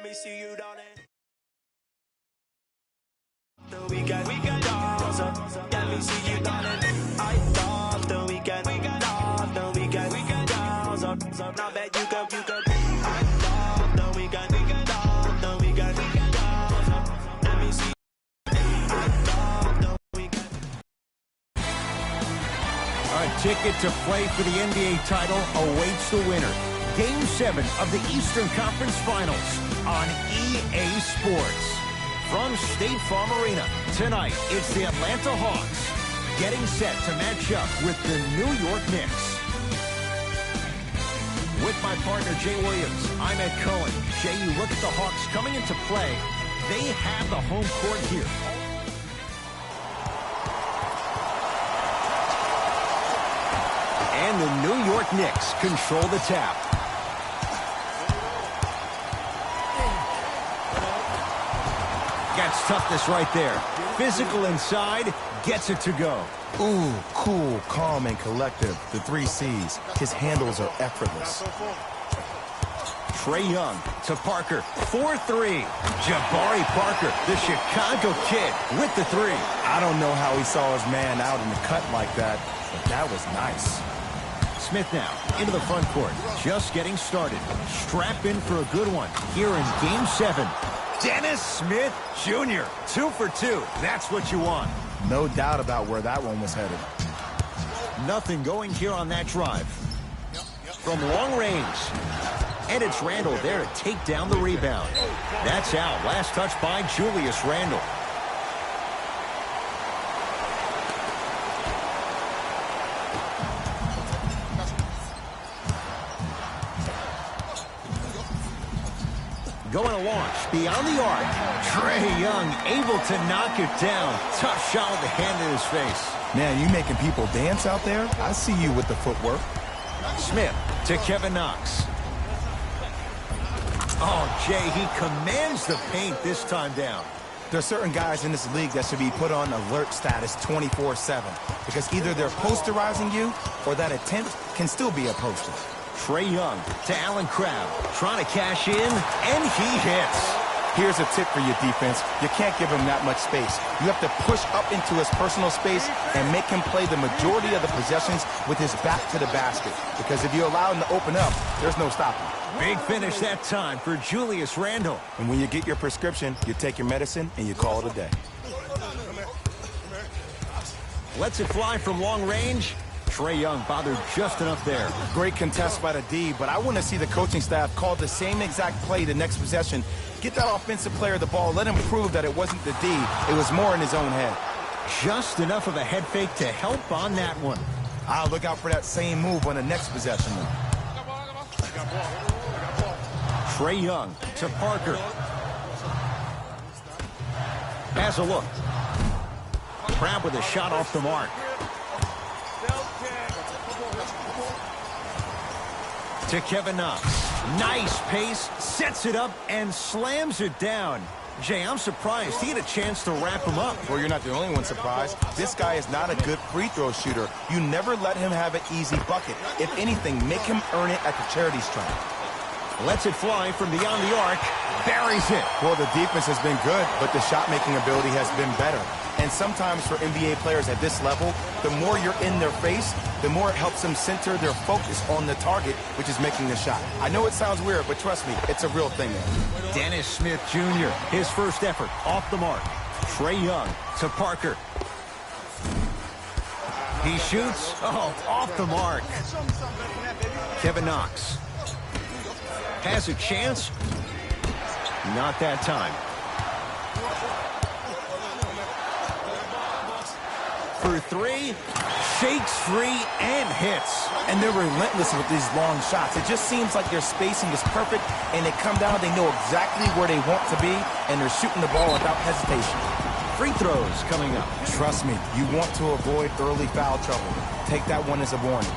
Let me see you, darling. The weekend, dogs up. Let me see you, darling. I love the weekend, love the weekend, dogs up. Now bet you go. I love the weekend, love the weekend, dogs up. Let me see. I love the weekend. A ticket to play for the NBA title awaits the winner. Game 7 of the Eastern Conference Finals on EA Sports. From State Farm Arena, tonight it's the Atlanta Hawks getting set to match up with the New York Knicks. With my partner, Jay Williams, I'm Ed Cohen. Jay, you look at the Hawks coming into play. They have the home court here. And the New York Knicks control the tap. Gets toughness right there. Physical inside, gets it to go. Ooh, cool, calm, and collective. The 3 C's. His handles are effortless. Trae Young to Parker for 3. Jabari Parker, the Chicago kid, with the 3. I don't know how he saw his man out in the cut like that, but that was nice. Smith now into the front court. Just getting started. Strap in for a good one here in Game 7. Dennis Smith Jr. 2 for 2. That's what you want. No doubt about where that one was headed. Nothing going here on that drive. From long range. And it's Randle there to take down the rebound. That's out. Last touch by Julius Randle. Going to launch beyond the arc. Trae Young able to knock it down. Tough shot with the hand in his face. Man, you making people dance out there? I see you with the footwork. Smith to Kevin Knox. Oh, Jay, he commands the paint this time down. There are certain guys in this league that should be put on alert status 24/7 because either they're posterizing you or that attempt can still be a poster. Trae Young to Allen Crabbe, trying to cash in, and he hits. Here's a tip for your defense. You can't give him that much space. You have to push up into his personal space and make him play the majority of the possessions with his back to the basket. Because if you allow him to open up, there's no stopping. Big finish that time for Julius Randle. And when you get your prescription, you take your medicine and you call it a day. Lets it fly from long range. Trae Young bothered just enough there. Great contest by the D, but I want to see the coaching staff call the same exact play the next possession. Get that offensive player the ball. Let him prove that it wasn't the D. It was more in his own head. Just enough of a head fake to help on that one. I'll look out for that same move on the next possession. Trae Young to Parker. Has a look. Crabbe with a shot off the mark. To Kevin Knox. Nice pace, sets it up, and slams it down. Jay, I'm surprised he had a chance to wrap him up. Well, you're not the only one surprised. This guy is not a good free throw shooter. You never let him have an easy bucket. If anything, make him earn it at the charity stripe. Lets it fly from beyond the arc. Buries it. Well, the defense has been good, but the shot-making ability has been better. And sometimes for NBA players at this level, the more you're in their face, the more it helps them center their focus on the target, which is making the shot. I know it sounds weird, but trust me, it's a real thing. Dennis Smith Jr., his first effort off the mark. Trae Young to Parker. He shoots. Oh, off the mark. Kevin Knox has a chance. Not that time. For 3, shakes free and hits. And they're relentless with these long shots. It just seems like their spacing is perfect, and they come down, they know exactly where they want to be, and they're shooting the ball without hesitation. Free throws coming up. Trust me, you want to avoid early foul trouble. Take that one as a warning.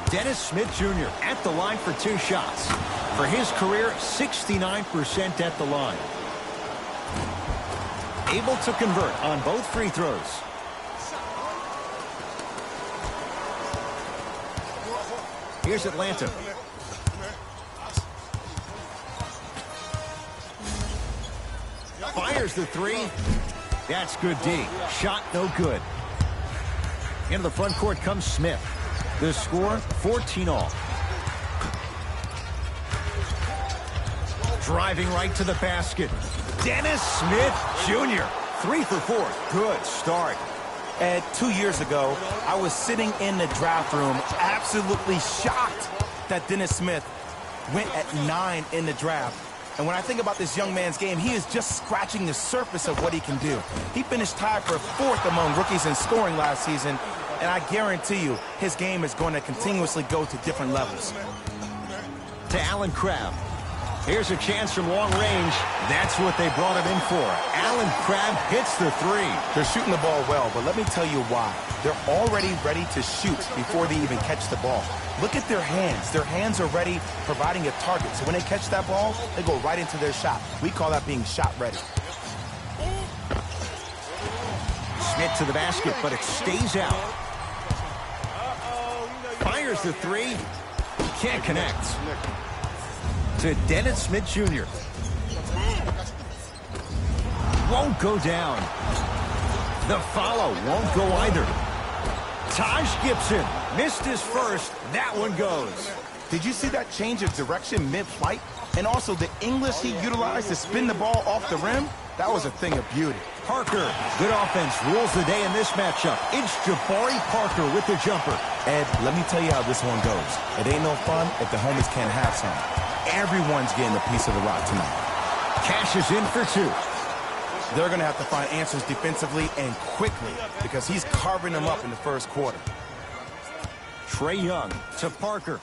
Dennis Smith Jr. at the line for 2 shots. For his career, 69% at the line. Able to convert on both free throws. Here's Atlanta. Fires the three. That's good D. Shot no good. Into the front court comes Smith. The score, 14 all. Driving right to the basket. Dennis Smith Jr. 3 for 4. Good start. Ed, 2 years ago, I was sitting in the draft room absolutely shocked that Dennis Smith went at 9 in the draft. And when I think about this young man's game, he is just scratching the surface of what he can do. He finished tied for 4th among rookies in scoring last season, and I guarantee you his game is going to continuously go to different levels. To Allen Crabbe. Here's a chance from long range. That's what they brought him in for. Allen Crabbe hits the three. They're shooting the ball well, but let me tell you why. They're already ready to shoot before they even catch the ball. Look at their hands. Their hands are ready, providing a target. So when they catch that ball, they go right into their shot. We call that being shot ready. Smith to the basket, but it stays out. Fires the three. Can't connect. To Dennis Smith Jr. Won't go down. The follow won't go either. Taj Gibson missed his first. That one goes. Did you see that change of direction mid-flight? And also the English he utilized to spin the ball off the rim? That was a thing of beauty. Parker, good offense, rules the day in this matchup. It's Jabari Parker with the jumper. Ed, let me tell you how this one goes. It ain't no fun if the homies can't have some. Everyone's getting a piece of the rock tonight. Cash is in for 2. They're going to have to find answers defensively and quickly because he's carving them up in the first quarter. Trae Young to Parker.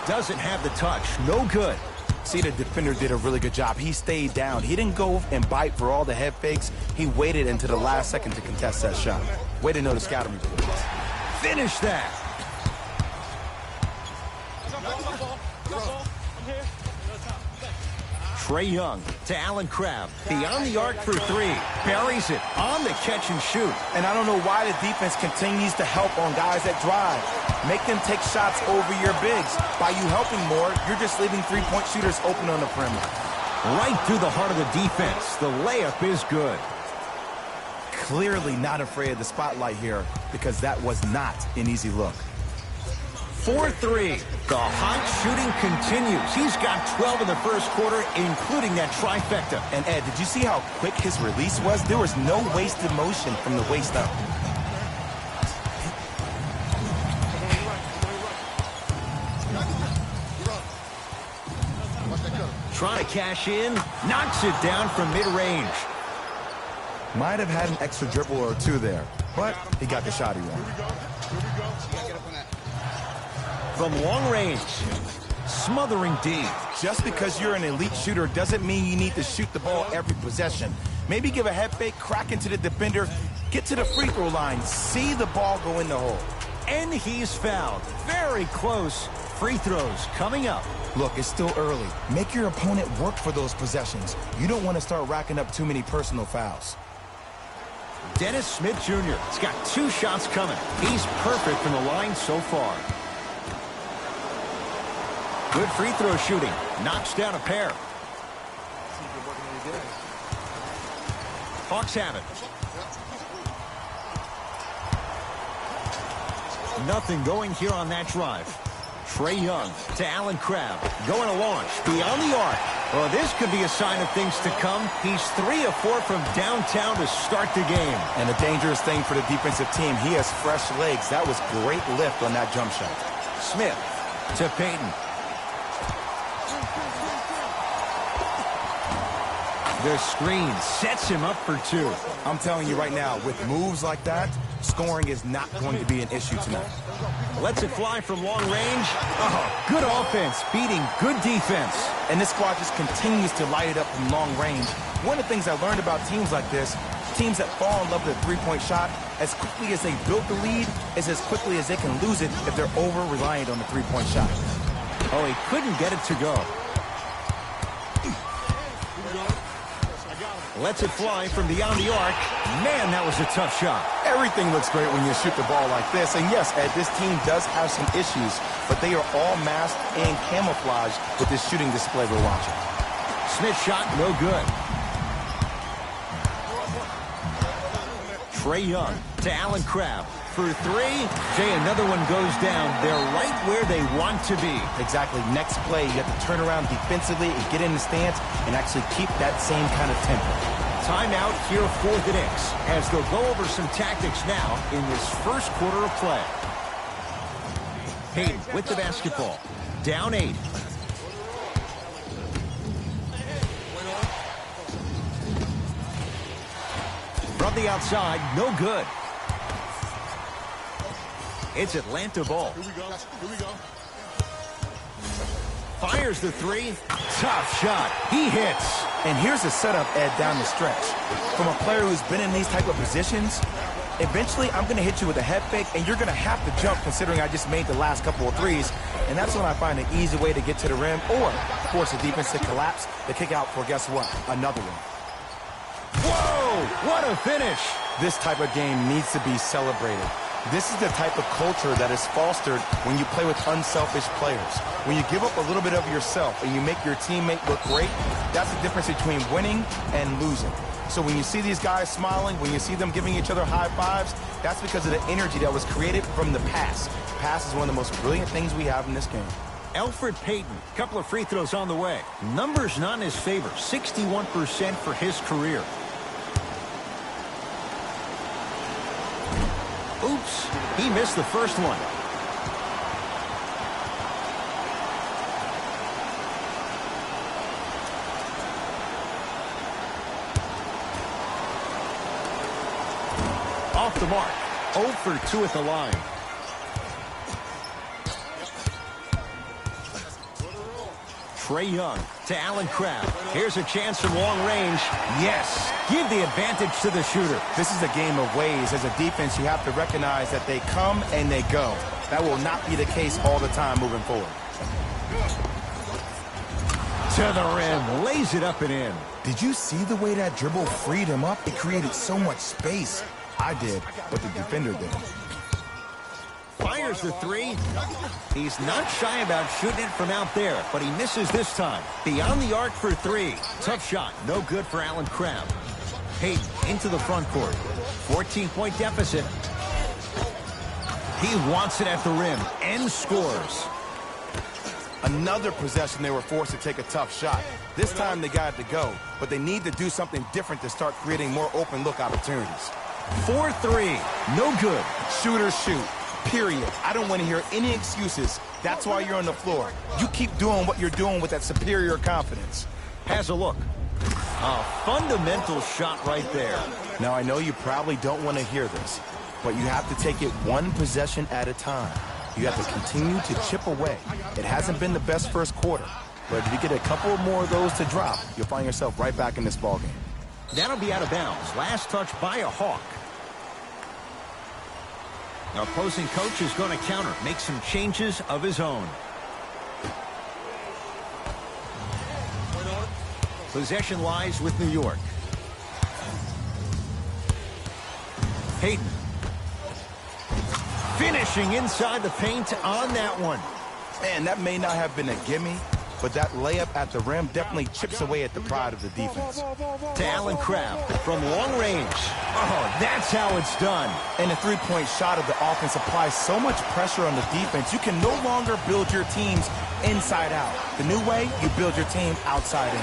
Doesn't have the touch. No good. See, the defender did a really good job. He stayed down. He didn't go and bite for all the head fakes. He waited until the last second to contest that shot. Way to know the scouting report. Finish that. Trae Young to Allen Crabbe. Beyond the arc for 3. Buries it on the catch and shoot. And I don't know why the defense continues to help on guys that drive. Make them take shots over your bigs. By you helping more, you're just leaving three-point shooters open on the perimeter. Right through the heart of the defense. The layup is good. Clearly not afraid of the spotlight here because that was not an easy look. 4-3. The hot shooting continues. He's got 12 in the first quarter, including that trifecta. And Ed, did you see how quick his release was? There was no wasted motion from the waist up. Trying to cash in, knocks it down from mid-range. Might have had an extra dribble or 2 there, but he got the shot he wanted. From long range, smothering D. Just because you're an elite shooter doesn't mean you need to shoot the ball every possession. Maybe give a head fake, crack into the defender, get to the free throw line, see the ball go in the hole. And he's fouled. Very close. Free throws coming up. Look, it's still early. Make your opponent work for those possessions. You don't want to start racking up too many personal fouls. Dennis Smith Jr. has got 2 shots coming. He's perfect from the line so far. Good free throw shooting. Knocks down a pair. Hawks have it. Nothing going here on that drive. Trae Young to Allen Crabbe. Going to launch beyond the arc. Well, this could be a sign of things to come. He's 3 of 4 from downtown to start the game. And a dangerous thing for the defensive team, he has fresh legs. That was great lift on that jump shot. Smith to Payton. The screen sets him up for 2. I'm telling you right now, with moves like that, scoring is not going to be an issue tonight. Lets it fly from long range. Oh, good offense, beating good defense. And this squad just continues to light it up from long range. One of the things I learned about teams like this, teams that fall in love with a three-point shot, as quickly as they build the lead, is as quickly as they can lose it if they're over-reliant on the three-point shot. Oh, he couldn't get it to go. Lets it fly from beyond the arc. Man, that was a tough shot. Everything looks great when you shoot the ball like this. And yes, Ed, this team does have some issues, but they are all masked and camouflaged with this shooting display we're watching. Smith's shot, no good. Trae Young to Allen Crabbe. For three, Jay, another one goes down. They're right where they want to be. Exactly. Next play, you have to turn around defensively and get in the stance and actually keep that same kind of tempo. Timeout here for the Knicks as they'll go over some tactics now in this first quarter of play. Hayden with the basketball. Down 8. From the outside, no good. It's Atlanta ball. Here we go. Fires the three. Tough shot. He hits. And here's the setup, Ed, down the stretch. From a player who's been in these type of positions, eventually I'm going to hit you with a head fake, and you're going to have to jump considering I just made the last couple of threes. And that's when I find an easy way to get to the rim or force the defense to collapse, to kick out for, guess what, another one. Whoa, what a finish. This type of game needs to be celebrated. This is the type of culture that is fostered when you play with unselfish players. When you give up a little bit of yourself and you make your teammate look great, that's the difference between winning and losing. So when you see these guys smiling, when you see them giving each other high fives, that's because of the energy that was created from the pass. Pass is one of the most brilliant things we have in this game. Elfrid Payton, couple of free throws on the way. Numbers not in his favor, 61% for his career. Oops, he missed the first one. Off the mark, 0 for 2 at the line. Trae Young to Allen Crabbe. Here's a chance from long range. Yes, give the advantage to the shooter. This is a game of ways. As a defense, you have to recognize that they come and they go. That will not be the case all the time moving forward. To the rim, lays it up and in. Did you see the way that dribble freed him up? It created so much space. I did, but the defender did. Fires the three. He's not shy about shooting it from out there, but he misses this time. Beyond the arc for 3. Tough shot. No good for Allen Crabbe. Hayden into the front court. 14-point deficit. He wants it at the rim and scores. Another possession they were forced to take a tough shot. This time they got it to go, but they need to do something different to start creating more open look opportunities. 4-3. No good. Shooters shoot. Period. I don't want to hear any excuses. That's why you're on the floor. You keep doing what you're doing with that superior confidence. Has a look. A fundamental shot right there. Now, I know you probably don't want to hear this, but you have to take it one possession at a time. You have to continue to chip away. It hasn't been the best first quarter, but if you get a couple more of those to drop, you'll find yourself right back in this ballgame. That'll be out of bounds. Last touch by a Hawk. The opposing coach is going to counter, make some changes of his own. Possession lies with New York. Hayden. Finishing inside the paint on that one. Man, that may not have been a gimme, but that layup at the rim definitely chips away at the pride of the defense. To Allen Crabbe from long range. Oh, that's how it's done. And the three-point shot of the offense applies so much pressure on the defense, you can no longer build your teams inside out. The new way, you build your team outside in.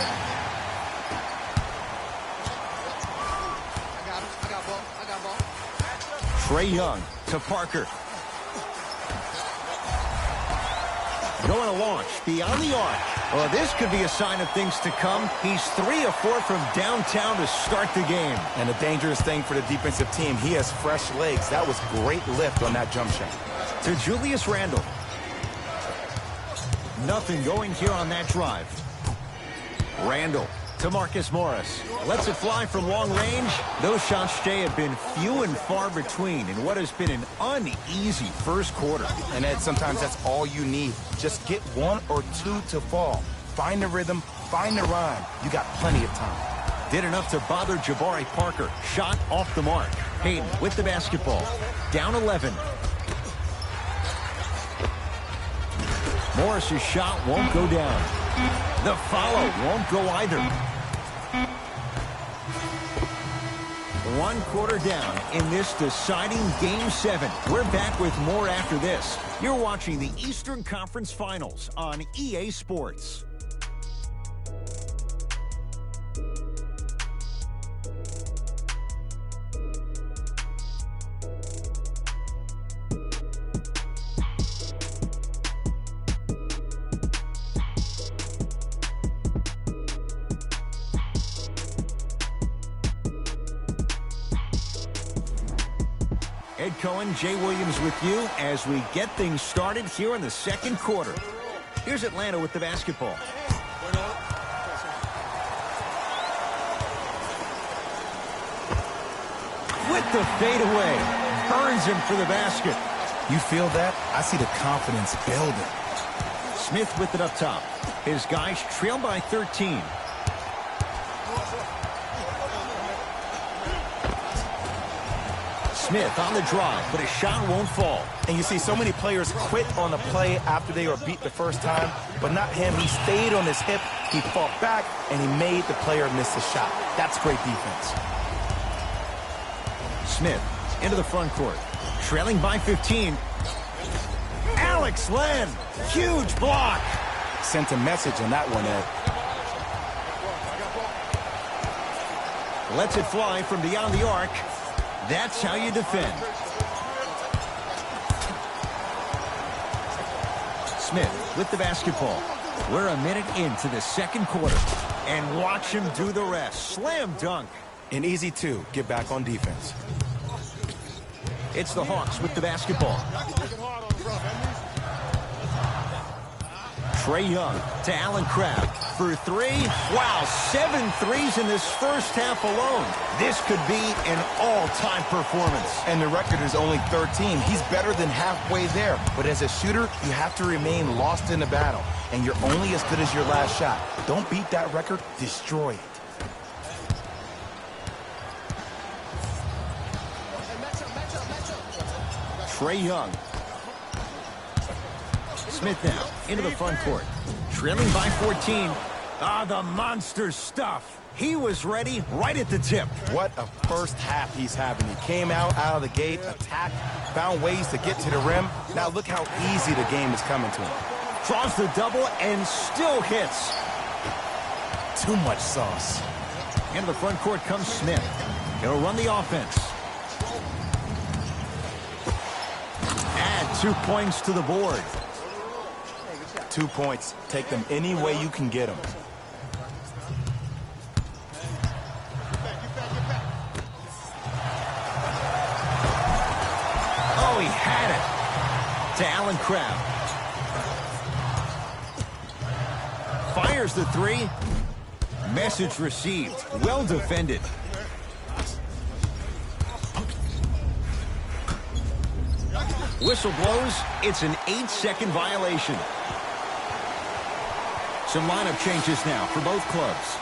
I got ball. Trae Young to Parker. Going to launch beyond the arc. Well, this could be a sign of things to come. He's 3 of 4 from downtown to start the game. And a dangerous thing for the defensive team, he has fresh legs. That was great lift on that jump shot. To Julius Randle. Nothing going here on that drive. Randle to Marcus Morris. Lets it fly from long range. Those shots, Jay, have been few and far between in what has been an uneasy first quarter. And Ed, sometimes that's all you need. Just get 1 or 2 to fall. Find the rhythm, find the rhyme. You got plenty of time. Did enough to bother Jabari Parker. Shot off the mark. Payton with the basketball. Down 11. Morris's shot won't go down. The follow won't go either. 1 quarter down in this deciding Game 7. We're back with more after this. You're watching the Eastern Conference Finals on EA Sports. Ed Cohen, Jay Williams with you as we get things started here in the second quarter. Here's Atlanta with the basketball. With the fadeaway. Burns him for the basket. You feel that? I see the confidence building. Smith with it up top. His guys trail by 13. Smith on the drive, but his shot won't fall. And you see so many players quit on a play after they were beat the first time, but not him. He stayed on his hip, he fought back, and he made the player miss the shot. That's great defense. Smith into the front court. Trailing by 15. Alex Len, huge block. Sent a message on that one, Ed. Lets it fly from beyond the arc. That's how you defend. Smith with the basketball. We're a minute into the second quarter. And watch him do the rest. Slam dunk. An easy 2. Get back on defense. It's the Hawks with the basketball. Trae Young to Allen Crabbe for 3. Wow, 7 threes in this first half alone. This could be an all-time performance. And the record is only 13. He's better than halfway there. But as a shooter, you have to remain lost in the battle. And you're only as good as your last shot. Don't beat that record, destroy it. Trae Young. Smith now into the front court. Trailing by 14. Ah, the monster stuff. He was ready right at the tip. What a first half he's having. He came out of the gate, attacked, found ways to get to the rim. Now look how easy the game is coming to him. Draws the double and still hits. Too much sauce. Into the front court comes Smith. He'll run the offense. Add 2 points to the board. 2 points. Take them any way you can get them. Oh, he had it. To Allen Crabbe. Fires the 3. Message received. Well defended. Whistle blows. It's an 8-second violation. Some lineup changes now for both clubs.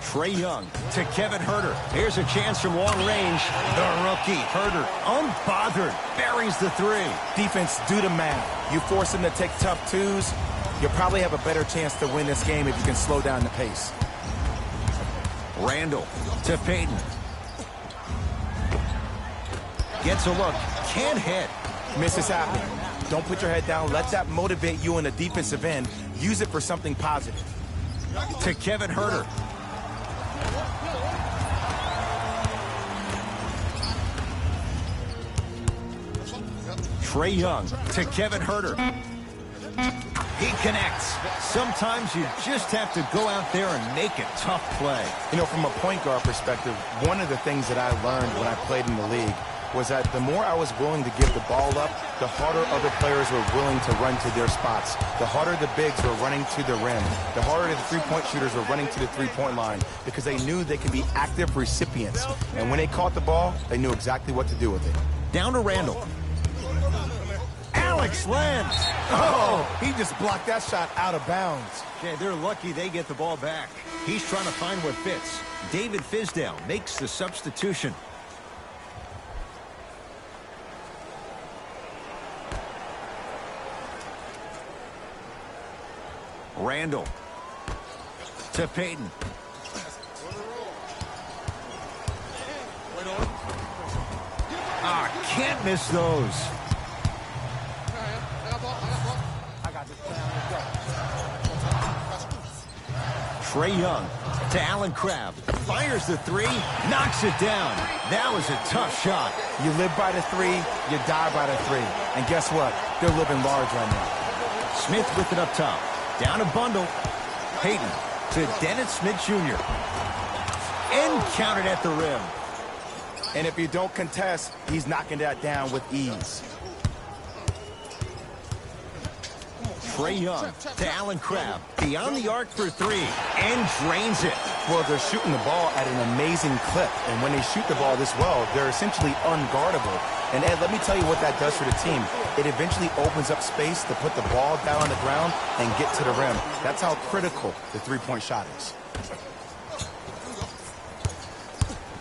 Trae Young to Kevin Huerter. Here's a chance from long range. The rookie, Huerter, unbothered, buries the 3. Defense, do the math. You force him to take tough 2s, you'll probably have a better chance to win this game if you can slow down the pace. Randall to Payton. Gets a look. Can't hit. Misses happen. Don't put your head down. Let that motivate you in the defensive end. Use it for something positive. To Kevin Huerter. Trae Young to Kevin Huerter. He connects. Sometimes you just have to go out there and make a tough play. You know, from a point guard perspective, one of the things that I learned when I played in the league was that the more I was willing to give the ball up, the harder other players were willing to run to their spots. The harder the bigs were running to the rim. The harder the three-point shooters were running to the three-point line because they knew they could be active recipients. And when they caught the ball, they knew exactly what to do with it. Down to Randall. Alex lands. Oh, he just blocked that shot out of bounds. Yeah, they're lucky they get the ball back. He's trying to find what fits. David Fizdale makes the substitution. Randall to Payton. Can't miss those. Trae Young to Allen Crabbe. Fires the three, knocks it down. That was a tough shot. You live by the three, you die by the three. And guess what? They're living large right now. Smith with it up top. Down a bundle. Payton to Dennis Smith Jr. And counted at the rim. And if you don't contest, he's knocking that down with ease. Trae Young to Allen Crabbe. Beyond the arc for three. And drains it. Well, they're shooting the ball at an amazing clip. And when they shoot the ball this well, they're essentially unguardable. And Ed, let me tell you what that does for the team. It eventually opens up space to put the ball down on the ground and get to the rim. That's how critical the three-point shot is.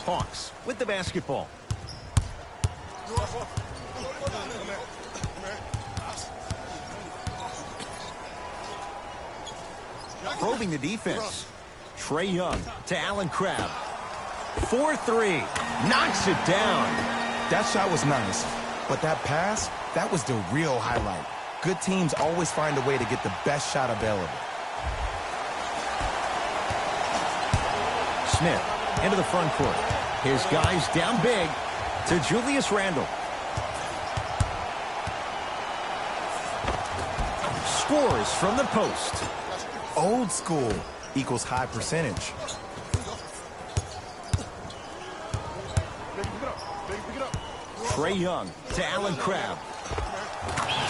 Hawks with the basketball. Probing the defense. Trae Young to Allen Crabbe. 4-3. Knocks it down. That shot was nice, but that pass, that was the real highlight. Good teams always find a way to get the best shot available. Smith into the front court. His guys down big to Julius Randle. Scores from the post. Old school equals high percentage. Trae Young to Allen Crabbe.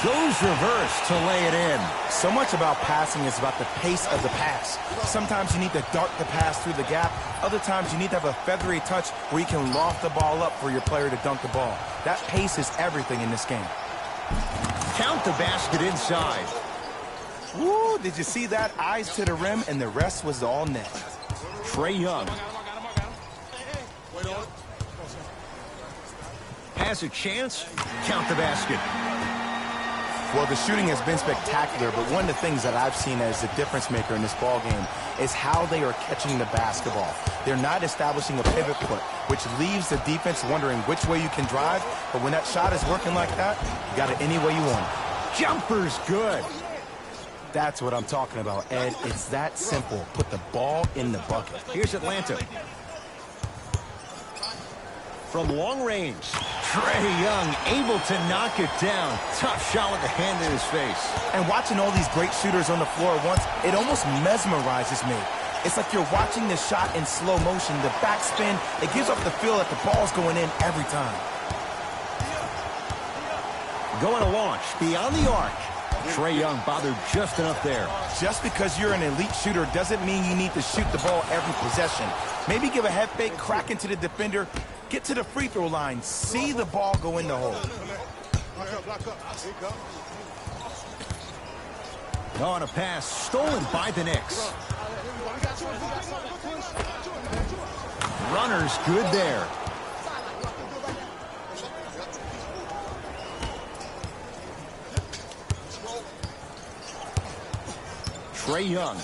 Goes reverse to lay it in. So much about passing is about the pace of the pass. Sometimes you need to dart the pass through the gap. Other times you need to have a feathery touch where you can loft the ball up for your player to dunk the ball. That pace is everything in this game. Count the basket inside. Woo, did you see that? Eyes to the rim, and the rest was all net. Trae Young has a chance. Count the basket. Well, the shooting has been spectacular, but one of the things that I've seen as the difference maker in this ball game is how they are catching the basketball. They're not establishing a pivot foot, which leaves the defense wondering which way you can drive, but when that shot is working like that, you got it any way you want. Jumper's good. That's what I'm talking about, Ed. It's that simple. Put the ball in the bucket. Here's Atlanta. From long range, Trae Young able to knock it down. Tough shot with the hand in his face. And watching all these great shooters on the floor at once, it almost mesmerizes me. It's like you're watching the shot in slow motion. The backspin, it gives off the feel that the ball's going in every time. Going to launch beyond the arc. Trae Young bothered just enough there. Just because you're an elite shooter doesn't mean you need to shoot the ball every possession. Maybe give a head fake, crack into the defender, get to the free throw line, see the ball go in the hole. On a pass stolen by the Knicks. Runner's good there. Trae Young.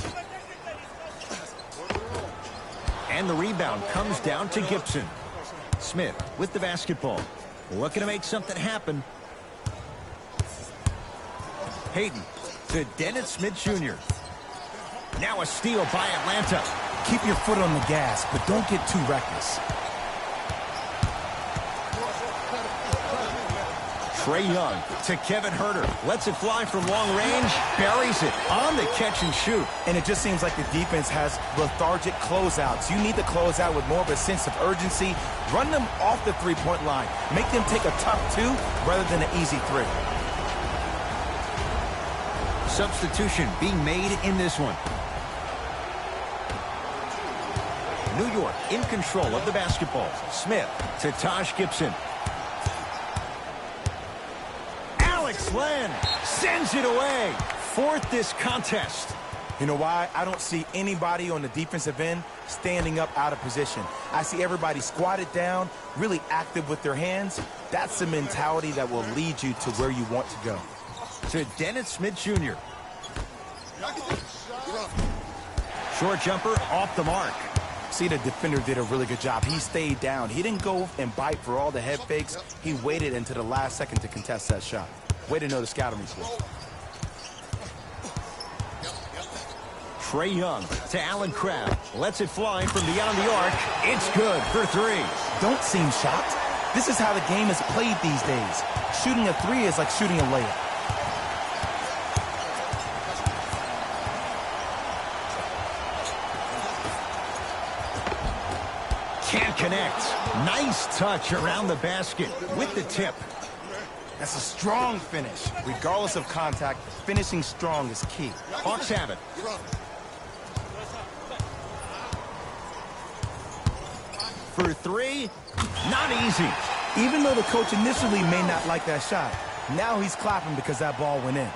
And the rebound comes down to Gibson. Smith with the basketball. Looking to make something happen. Payton to Dennis Smith Jr. Now a steal by Atlanta. Keep your foot on the gas, but don't get too reckless. Trae Young to Kevin Huerter. Lets it fly from long range. Buries it on the catch and shoot. And it just seems like the defense has lethargic closeouts. You need to close out with more of a sense of urgency. Run them off the three-point line. Make them take a tough two rather than an easy three. Substitution being made in this one. New York in control of the basketball. Smith to Taj Gibson. slam. Sends it away. Fourth this contest. You know why? I don't see anybody on the defensive end standing up out of position. I see everybody squatted down, really active with their hands. That's the mentality that will lead you to where you want to go. To Dennis Smith Jr. Short jumper off the mark. See, the defender did a really good job. He stayed down. He didn't go and bite for all the head fakes. He waited until the last second to contest that shot. Way to know the scouting report. Trae Young to Allen Crabbe. Lets it fly from beyond the arc. It's good for three. Don't seem shocked. This is how the game is played these days. Shooting a three is like shooting a layup. Can't connect. Nice touch around the basket with the tip. That's a strong finish. Regardless of contact, finishing strong is key. Hawks have it. For three, not easy. Even though the coach initially may not like that shot, now he's clapping because that ball went in.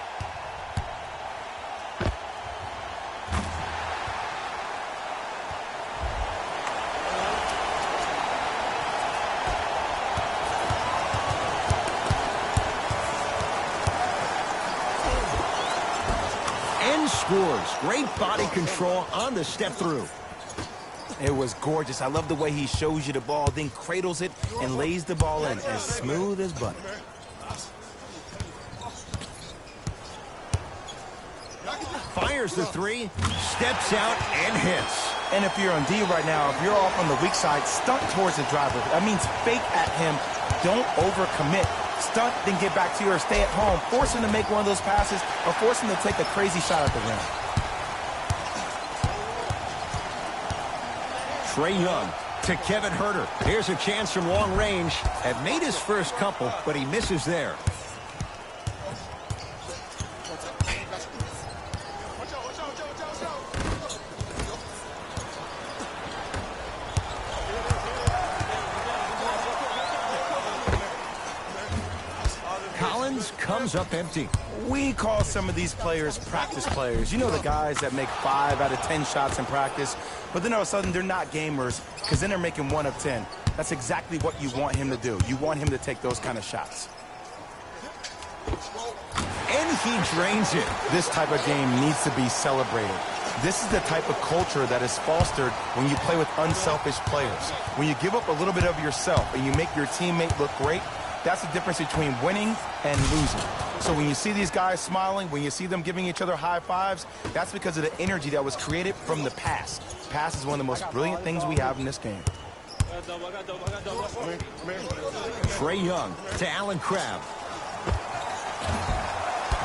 And scores. Great body control on the step through. It was gorgeous. I love the way he shows you the ball, then cradles it and lays the ball in as smooth as butter. Fires the three, steps out and hits. And if you're on D right now, if you're off on the weak side, stunt towards the driver. That means fake at him. Don't overcommit. Stunt, then get back to you or stay at home. Force him to make one of those passes or force him to take a crazy shot at the rim. Trae Young to Kevin Huerter. Here's a chance from long range. Had made his first couple, but he misses there. Collins comes up empty. We call some of these players practice players. You know, the guys that make 5 out of 10 shots in practice, but then all of a sudden they're not gamers because then they're making 1 of 10. That's exactly what you want him to do. You want him to take those kind of shots. And he drains it. This type of game needs to be celebrated. This is the type of culture that is fostered when you play with unselfish players. When you give up a little bit of yourself and you make your teammate look great, that's the difference between winning and losing. So when you see these guys smiling, when you see them giving each other high fives, that's because of the energy that was created from the pass. Pass is one of the most brilliant things we have in this game. Trae Young to Allen Crabbe.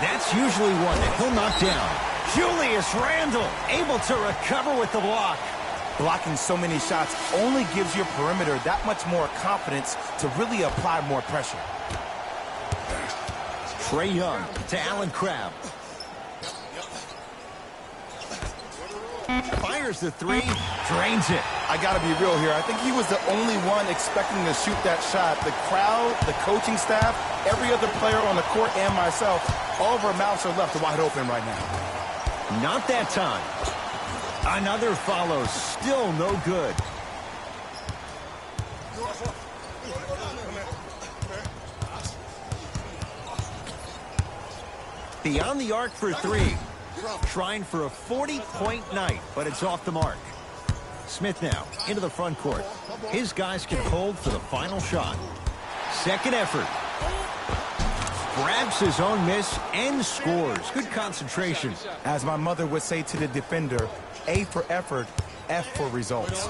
That's usually one that he'll knock down. Julius Randle able to recover with the block. Blocking so many shots only gives your perimeter that much more confidence to really apply more pressure. Trae Young to Allen Crabbe. Fires the three, drains it. I got to be real here. I think he was the only one expecting to shoot that shot. The crowd, the coaching staff, every other player on the court and myself, all of our mouths are left wide open right now. Not that time. Another follows, still no good. Beyond the arc for three. Trying for a 40-point night, but it's off the mark. Smith now into the front court. His guys can hold for the final shot. Second effort. Grabs his own miss and scores. Good concentration. As my mother would say to the defender, A for effort, F for results.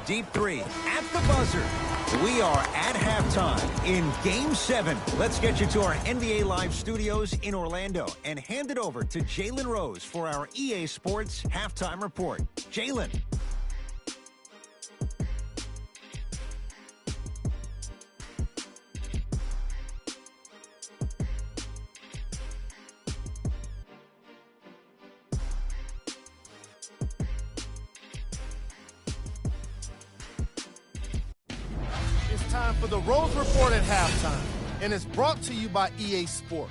Deep three at the buzzer. We are at halftime in Game 7. Let's get you to our NBA Live studios in Orlando and hand it over to Jalen Rose for our EA Sports Halftime Report. Jalen. Time for the Rose Report at halftime, and it's brought to you by EA Sports.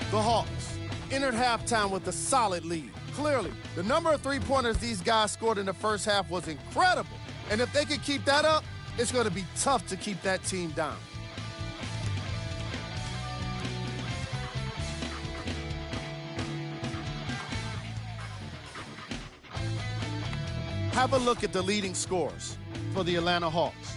The Hawks entered halftime with a solid lead. Clearly, the number of three-pointers these guys scored in the first half was incredible. And if they can keep that up, it's going to be tough to keep that team down. Have a look at the leading scorers for the Atlanta Hawks.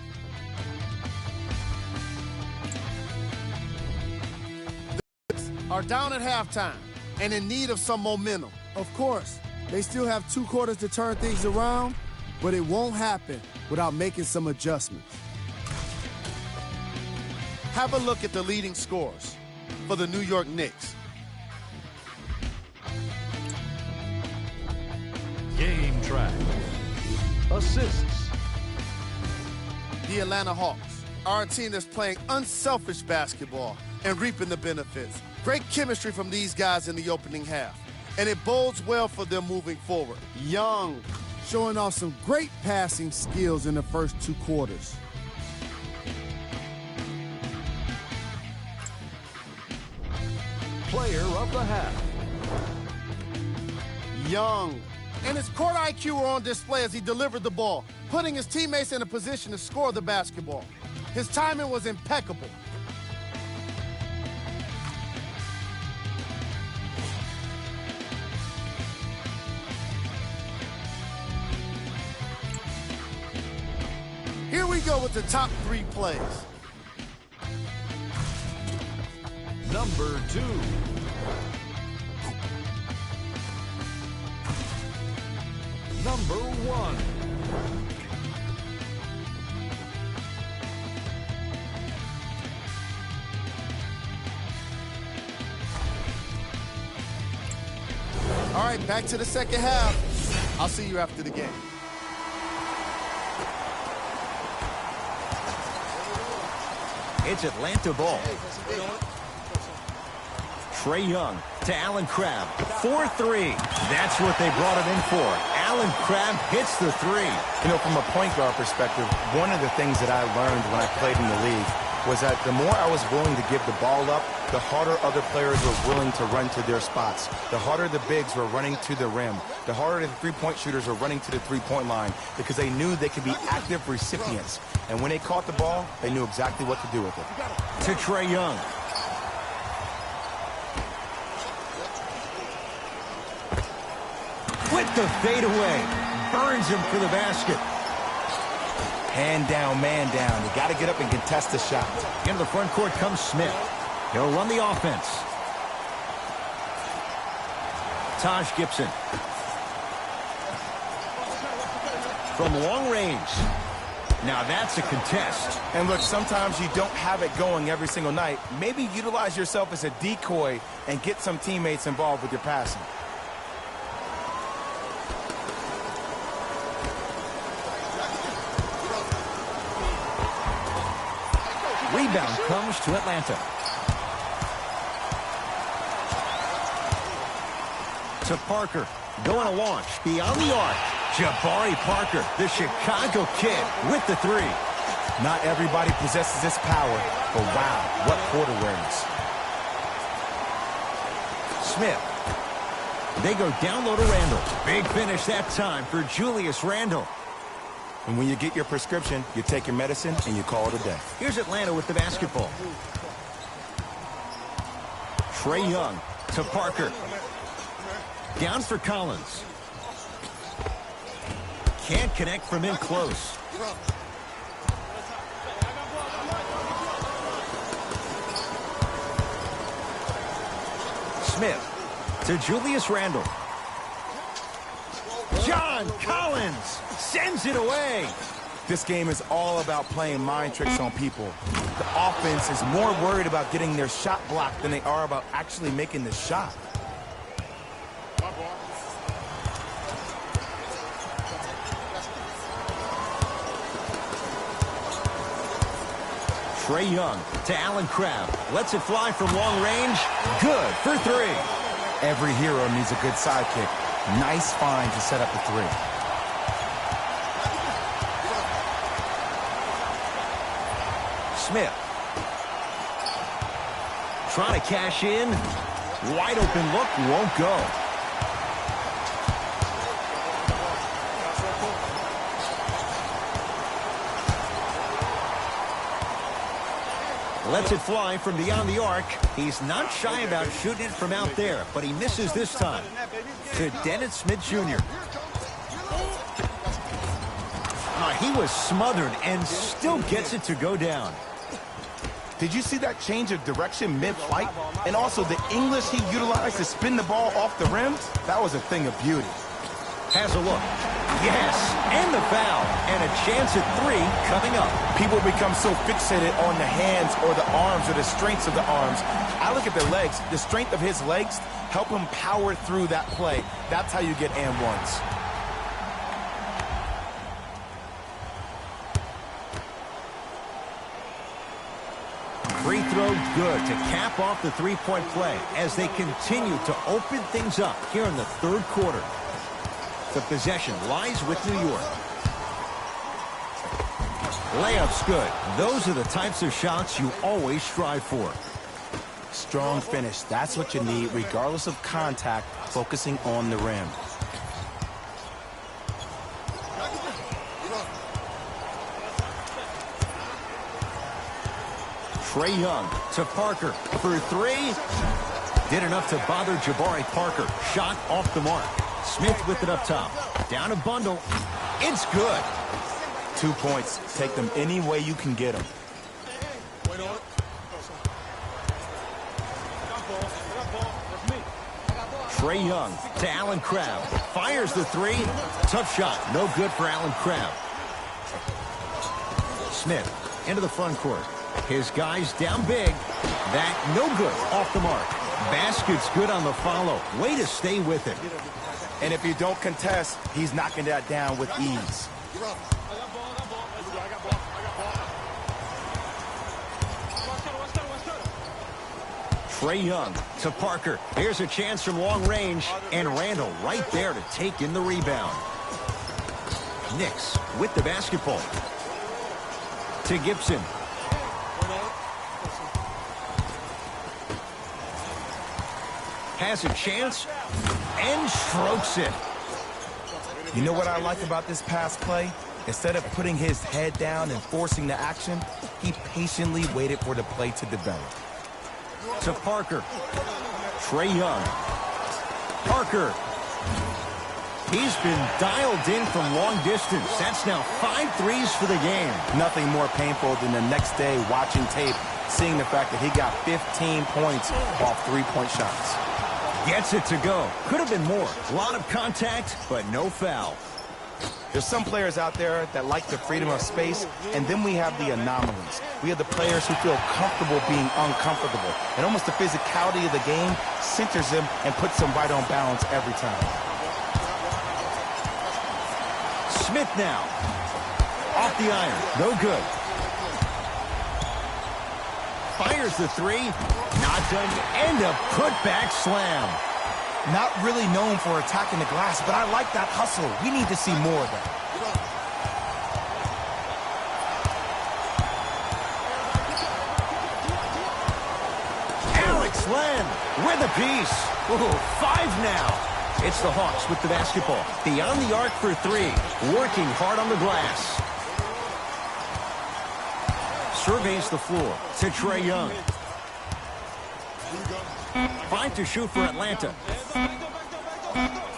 The Knicks are down at halftime and in need of some momentum. Of course, they still have 2 quarters to turn things around, but it won't happen without making some adjustments. Have a look at the leading scorers for the New York Knicks. Game track. Assists. The Atlanta Hawks are a team that's playing unselfish basketball and reaping the benefits. Great chemistry from these guys in the opening half, and it bodes well for them moving forward. Young, showing off some great passing skills in the first 2 quarters. Player of the half. Young. And his court IQ were on display as he delivered the ball, putting his teammates in a position to score the basketball. His timing was impeccable. Here we go with the top 3 plays. Number 2. Number 1. All right, back to the second half. I'll see you after the game. It's Atlanta ball. Trae Young to Allen Crabbe. 4-3. That's what they brought him in for. Allen Crabbe hits the 3. You know, from a point guard perspective, one of the things that I learned when I played in the league was that the more I was willing to give the ball up, the harder other players were willing to run to their spots. The harder the bigs were running to the rim. The harder the three-point shooters were running to the three-point line because they knew they could be active recipients. And when they caught the ball, they knew exactly what to do with it. To Trae Young. With the fadeaway. Burns him for the basket. Hand down, man down. You got to get up and contest the shot. Into the front court comes Smith. He'll run the offense. Taj Gibson. From long range. Now that's a contest. And look, sometimes you don't have it going every single night. Maybe utilize yourself as a decoy and get some teammates involved with your passing. Rebound comes to Atlanta. To Parker. Going to launch. Beyond the arc. Jabari Parker, the Chicago kid, with the 3. Not everybody possesses this power, but wow, what court awareness. Smith. They go down low to Randle. Big finish that time for Julius Randle. And when you get your prescription, you take your medicine and you call it a day. Here's Atlanta with the basketball. Trae Young to Parker. Down for Collins. Can't connect from in close. Smith to Julius Randle. John Collins sends it away. This game is all about playing mind tricks on people. The offense is more worried about getting their shot blocked than they are about actually making the shot. Trae Young to Allen Crabbe. Lets it fly from long range. Good for 3. Every hero needs a good sidekick. Nice find to set up the 3. Smith. Trying to cash in. Wide open look, won't go. Lets it fly from beyond the arc. He's not shy about shooting it from out there, but he misses this time. To Dennis Smith Jr. He was smothered and still gets it to go down. Did you see that change of direction mid-flight? And also the English he utilized to spin the ball off the rim? That was a thing of beauty. Has a look. Yes, and the foul. And a chance at 3 coming up. People become so fixated on the hands or the arms or the strengths of the arms. I look at the legs. The strength of his legs help him power through that play. That's how you get and ones. Free throw good to cap off the three-point play as they continue to open things up here in the third quarter. The possession lies with New York. Layup's good. Those are the types of shots you always strive for. Strong finish. That's what you need, regardless of contact, focusing on the rim. Trae Young to Parker for 3. Did enough to bother Jabari Parker. Shot off the mark. Smith with it up top. Down a bundle. It's good. 2 points. Take them any way you can get them. Trae Young to Allen Crabbe. Fires the 3. Tough shot. No good for Allen Crabbe. Smith into the front court. His guys down big. That no good off the mark. Basket's good on the follow. Way to stay with it. And if you don't contest, he's knocking that down with ease. Trae Young to Parker. Here's a chance from long range. And Randall right there to take in the rebound. Knicks with the basketball. To Gibson. Has a chance and strokes it. You know what I like about this pass play? Instead of putting his head down and forcing the action, he patiently waited for the play to develop. To Parker. Trae Young. Parker. He's been dialed in from long distance. That's now 5 threes for the game. Nothing more painful than the next day watching tape, seeing the fact that he got 15 points off three-point shots. Gets it to go. Could have been more. A lot of contact, but no foul. There's some players out there that like the freedom of space, and then we have the anomalies. We have the players who feel comfortable being uncomfortable, and almost the physicality of the game centers them and puts them right on balance every time. Smith now. Off the iron. No good. Fires the 3. Not done. And a putback slam. Not really known for attacking the glass, but I like that hustle. We need to see more of that. Alex Len with a piece. Ooh, 5 now. It's the Hawks with the basketball. Beyond the arc for 3. Working hard on the glass. Surveys the floor to Trae Young. 5 to shoot for Atlanta.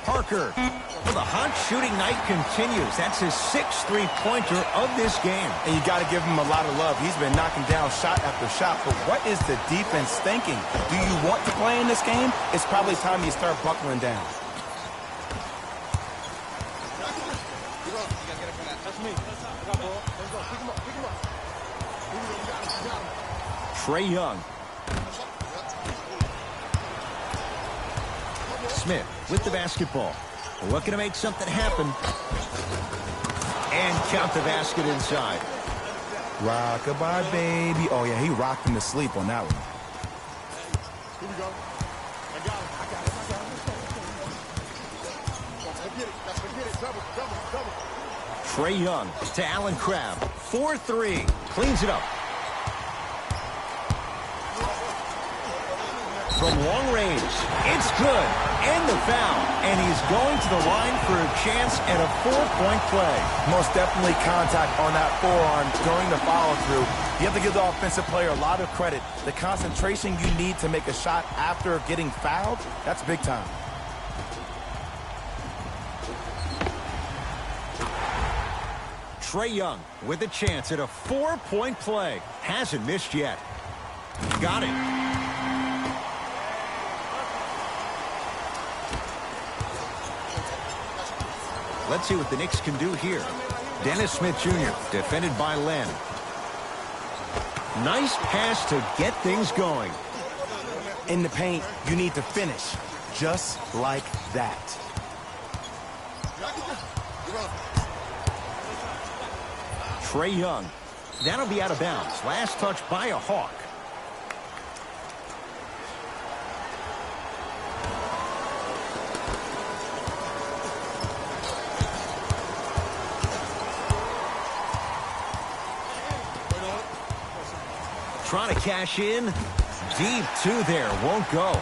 Parker. Well, the hot shooting night continues. That's his 6th three-pointer of this game. And you got to give him a lot of love. He's been knocking down shot after shot. But what is the defense thinking? Do you want to play in this game? It's probably time you start buckling down. Trae Young. Smith with the basketball. Looking to make something happen. And count the basket inside. Rock-a-bye, baby. Oh, yeah, he rocked him to sleep on that one. Here we go. I got it. Trae Young to Allen Crabbe. 4-3. Cleans it up. from long range. It's good. And the foul. And he's going to the line for a chance at a 4-point play. Most definitely contact on that forearm during the follow-through. You have to give the offensive player a lot of credit. The concentration you need to make a shot after getting fouled, that's big time. Trae Young with a chance at a 4-point play. Hasn't missed yet. Got it. Let's see what the Knicks can do here. Dennis Smith Jr. defended by Len. Nice pass to get things going. In the paint, you need to finish just like that. Trae Young. That'll be out of bounds. Last touch by a Hawk. Trying to cash in. Deep two there. Won't go.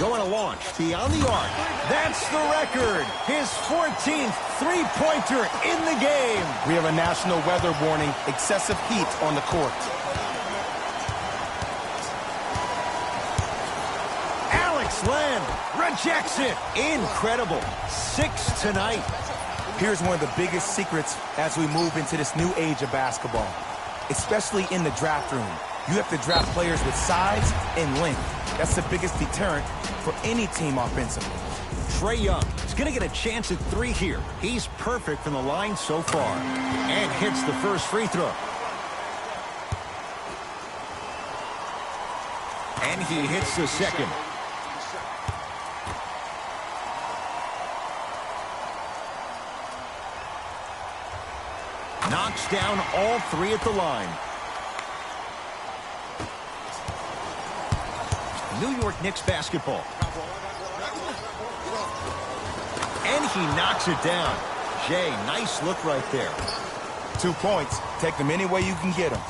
Going to launch. Beyond the arc. That's the record. His 14th three-pointer in the game. We have a national weather warning. Excessive heat on the court. Alex Len rejects it. Incredible. 6 tonight. Here's one of the biggest secrets as we move into this new age of basketball, especially in the draft room. You have to draft players with size and length. That's the biggest deterrent for any team offensively. Trae Young is going to get a chance at 3 here. He's perfect from the line so far. And hits the first free throw. And he hits the second. Knocks down all 3 at the line. New York Knicks basketball. And he knocks it down. Jay, nice look right there. 2 points. Take them any way you can get them.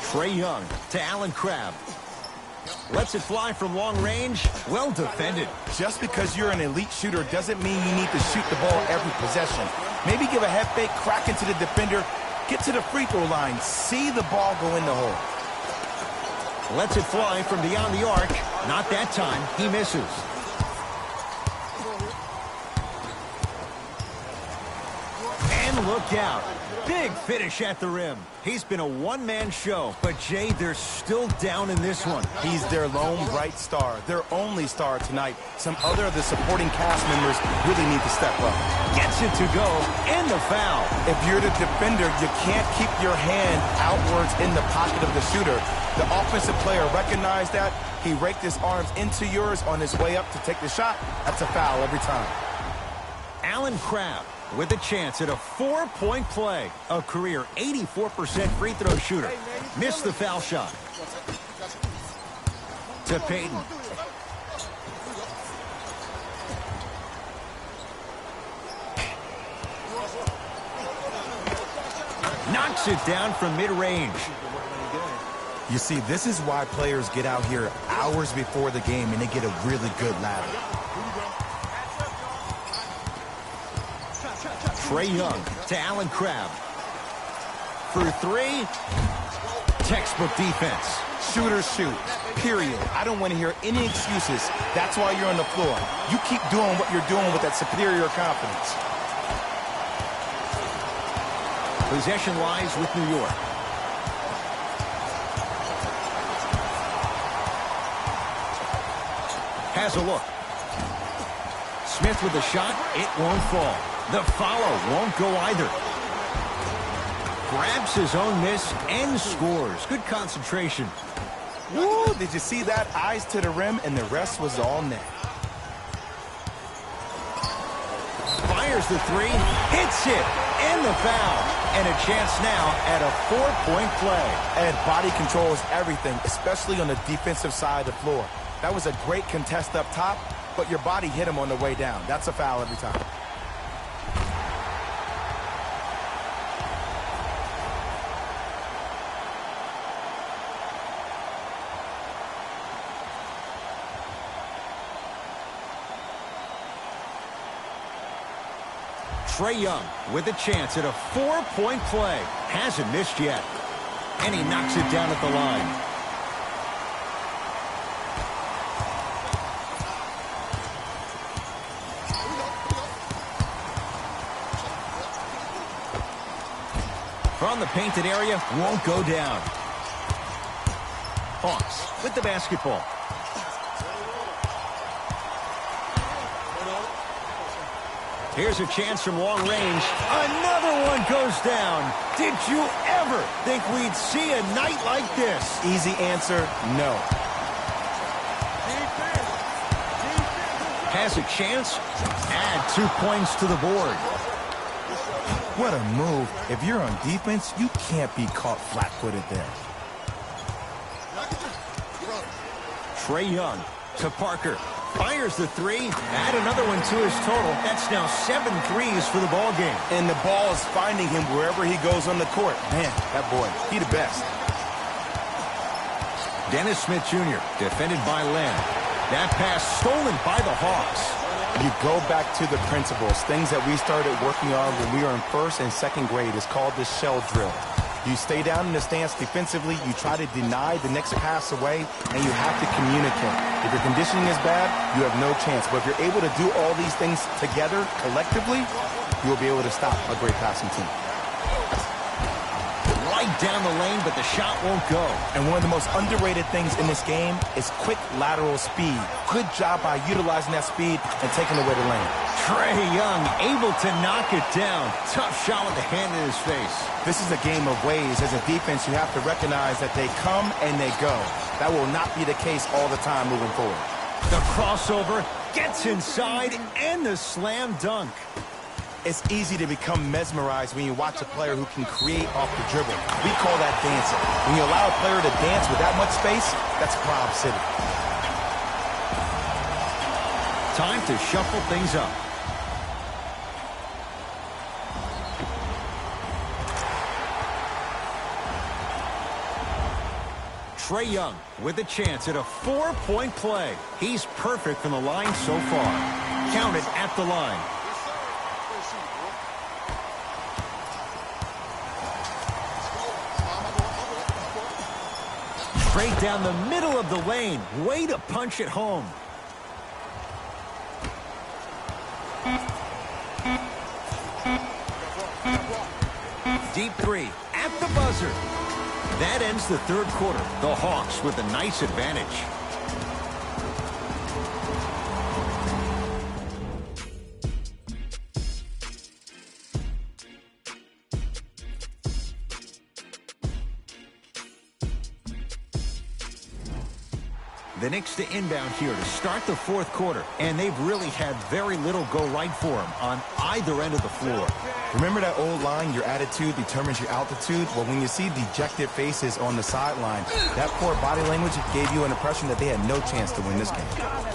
Trae Young to Allen Crabbe. Lets it fly from long range. Well defended. Just because you're an elite shooter doesn't mean you need to shoot the ball every possession. Maybe give a head fake, crack into the defender, get to the free throw line, see the ball go in the hole. Lets it fly from beyond the arc. Not that time. He misses. And look out. Big finish at the rim. He's been a one-man show, but Jay, they're still down in this one. He's their lone bright star, their only star tonight. Some other of the supporting cast members really need to step up. Gets it to go, and the foul. If you're the defender, you can't keep your hand outwards in the pocket of the shooter. The offensive player recognized that. He raked his arms into yours on his way up to take the shot. That's a foul every time. Allen Crabbe with a chance at a 4-point play. A career 84% free throw shooter. Missed the foul shot. To Payton. Knocks it down from mid-range. You see, this is why players get out here hours before the game and they get a really good ladder. Trae Young to Allen Crabbe. For 3. Textbook defense. Shooters shoot, period. I don't want to hear any excuses. That's why you're on the floor. You keep doing what you're doing with that superior confidence. Possession lies with New York. Has a look. Smith with a shot. It won't fall. The follow won't go either. Grabs his own miss and scores. Good concentration. Woo, did you see that? Eyes to the rim, and the rest was all net. Fires the 3. Hits it. And the foul. And a chance now at a 4-point play. And body control is everything, especially on the defensive side of the floor. That was a great contest up top, but your body hit him on the way down. That's a foul every time. Trae Young with a chance at a 4-point play. Hasn't missed yet. And he knocks it down at the line. From the painted area, won't go down. Hawks with the basketball. Here's a chance from long range. Another one goes down. Did you ever think we'd see a night like this? Easy answer, no. Has a chance. Add 2 points to the board. What a move. If you're on defense, you can't be caught flat-footed there. Trae Young to Parker. Fires the three. Add another one to his total. That's now 7 threes for the ball game. And the ball is finding him wherever he goes on the court. Man, that boy, he the best. Dennis Smith Jr. defended by Len. That pass stolen by the Hawks. You go back to the principles, things that we started working on when we were in first and second grade. It's called the shell drill. You stay down in the stance defensively, you try to deny the next pass away, and you have to communicate. If your conditioning is bad, you have no chance. But if you're able to do all these things together, collectively, you will be able to stop a great passing team. Right down the lane, but the shot won't go. And one of the most underrated things in this game is quick lateral speed. Good job by utilizing that speed and taking away the lane. Trae Young able to knock it down. Tough shot with the hand in his face. This is a game of waves. As a defense, you have to recognize that they come and they go. That will not be the case all the time moving forward. The crossover gets inside and the slam dunk. It's easy to become mesmerized when you watch a player who can create off the dribble. We call that dancing. When you allow a player to dance with that much space, that's Prob City. Time to shuffle things up. Trae Young with a chance at a 4-point play. He's perfect from the line so far. Counted at the line. Straight down the middle of the lane. Way to punch it home. Deep three at the buzzer. That ends the third quarter. The Hawks with a nice advantage. The Knicks to inbound here to start the fourth quarter, and they've really had very little go right for them on either end of the floor. Remember that old line, your attitude determines your altitude? Well, when you see dejected faces on the sideline, that poor body language gave you an impression that they had no chance to win this game.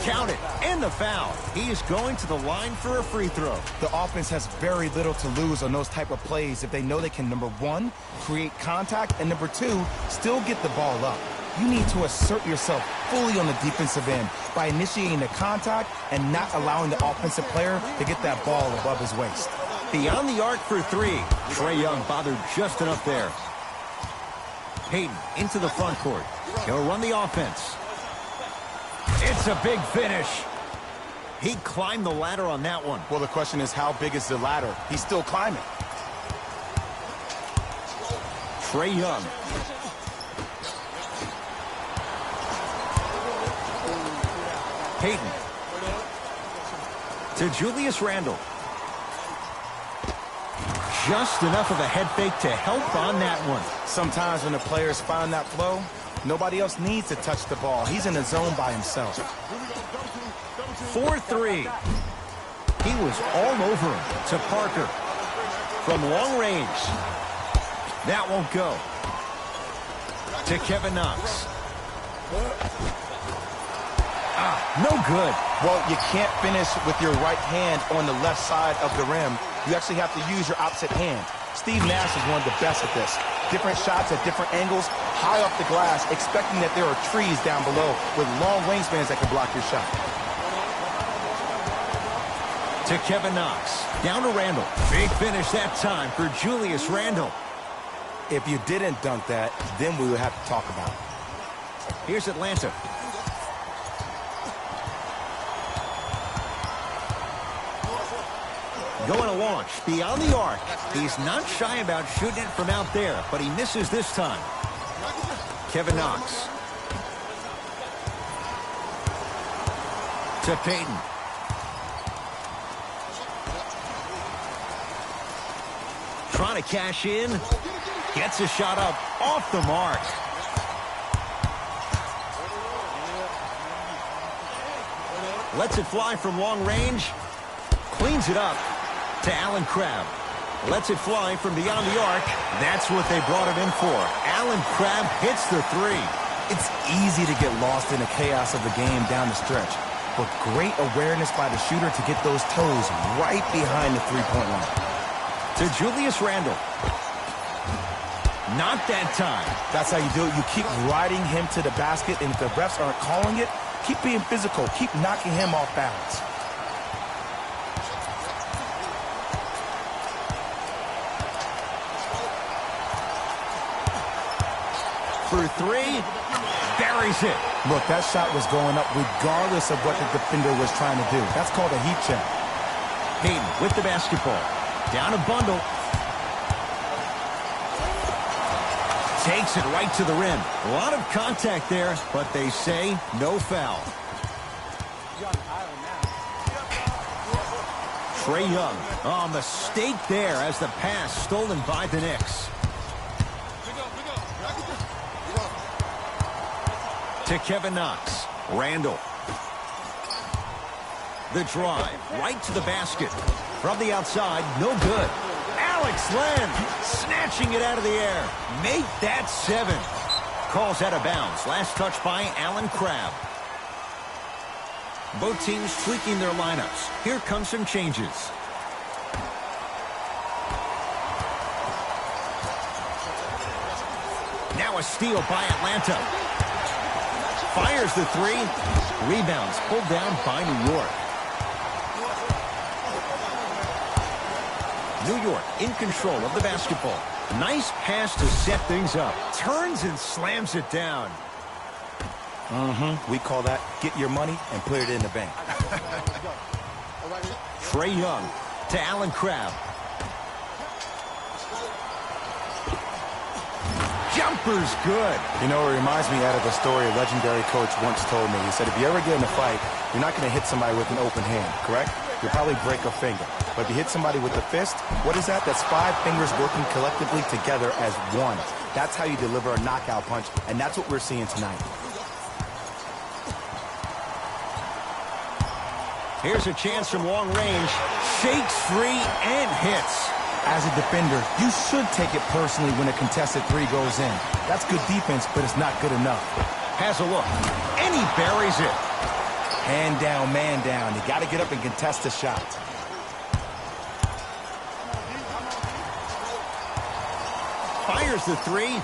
Count it, and the foul. He is going to the line for a free throw. The offense has very little to lose on those type of plays if they know they can, number one, create contact, and number two, still get the ball up. You need to assert yourself fully on the defensive end by initiating the contact and not allowing the offensive player to get that ball above his waist. Beyond the arc for three. Trae Young bothered just enough there. Payton into the front court. He'll run the offense. It's a big finish. He climbed the ladder on that one. Well, the question is, how big is the ladder? He's still climbing. Trae Young. Payton to Julius Randle. Just enough of a head fake to help on that one. Sometimes when the players find that flow, nobody else needs to touch the ball. He's in the zone by himself. 4-3. He was all over him to Parker. From long range. That won't go. To Kevin Knox. No good. Well, you can't finish with your right hand on the left side of the rim. You actually have to use your opposite hand. Steve Nash is one of the best at this. Different shots at different angles, high off the glass, expecting that there are trees down below with long wingspans that can block your shot. To To Kevin Knox. Down to Randle. Big finish that time for Julius Randle. If you didn't dunk that, then we would have to talk about it. Here's Atlanta. Going to launch beyond the arc. He's not shy about shooting it from out there, but he misses this time. Kevin Knox. To Payton. Trying to cash in. Gets a shot up off the mark. Lets it fly from long range. Cleans it up to Allen Crabbe. Lets it fly from beyond the arc. That's what they brought it in for. Allen Crabbe hits the three. It's easy to get lost in the chaos of the game down the stretch, but great awareness by the shooter to get those toes right behind the three-point line. To Julius Randle. Not that time. That's how you do it. You keep riding him to the basket, and if the refs aren't calling it, keep being physical. Keep knocking him off balance. For three, buries it. Look, that shot was going up regardless of what the defender was trying to do. That's called a heat check. Payton with the basketball. Down a bundle. Takes it right to the rim. A lot of contact there, but they say no foul. Trae Young. Oh, mistake there as the pass stolen by the Knicks. To Kevin Knox. Randle. The drive right to the basket. From the outside, no good. Alex Len snatching it out of the air. Make that 7. Calls out of bounds. Last touch by Allen Crabbe. Both teams tweaking their lineups. Here come some changes. Now a steal by Atlanta. Fires the three. Rebounds pulled down by New York. New York in control of the basketball. Nice pass to set things up. Turns and slams it down. We call that get your money and put it in the bank. Trae Young to Allen Crabbe. Jumper's good. You know, it reminds me out of a story a legendary coach once told me. He said, if you ever get in a fight, you're not going to hit somebody with an open hand, correct? You'll probably break a finger. But if you hit somebody with a fist, what is that? That's 5 fingers working collectively together as one. That's how you deliver a knockout punch, and that's what we're seeing tonight. Here's a chance from long range. Shakes free and hits. As a defender, you should take it personally when a contested 3 goes in. That's good defense, but it's not good enough. Has a look, and he buries it. Hand down, man down. You got to get up and contest the shot. Fires the 3.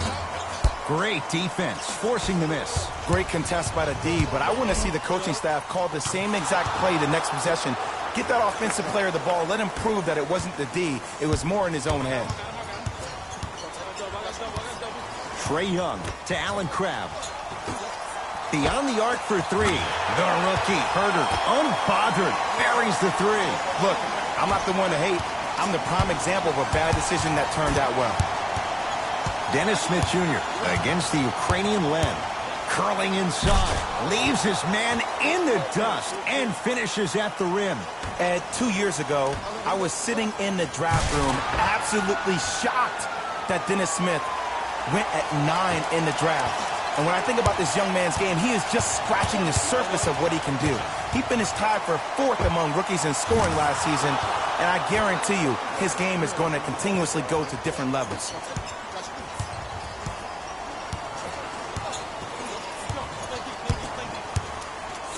Great defense, forcing the miss. Great contest by the D, but I want to see the coaching staff call the same exact play the next possession. Get that offensive player the ball. Let him prove that it wasn't the D. It was more in his own head. Trae Young to Allen Crabbe. Beyond the arc for 3. The rookie, Herter, unbothered, buries the 3. Look, I'm not the one to hate. I'm the prime example of a bad decision that turned out well. Dennis Smith Jr. against the Ukrainian Len. Curling inside. Leaves his man in the dust and finishes at the rim. And 2 years ago, I was sitting in the draft room absolutely shocked that Dennis Smith went at 9 in the draft. And when I think about this young man's game, he is just scratching the surface of what he can do. He finished tied for 4th among rookies in scoring last season, and I guarantee you his game is going to continuously go to different levels.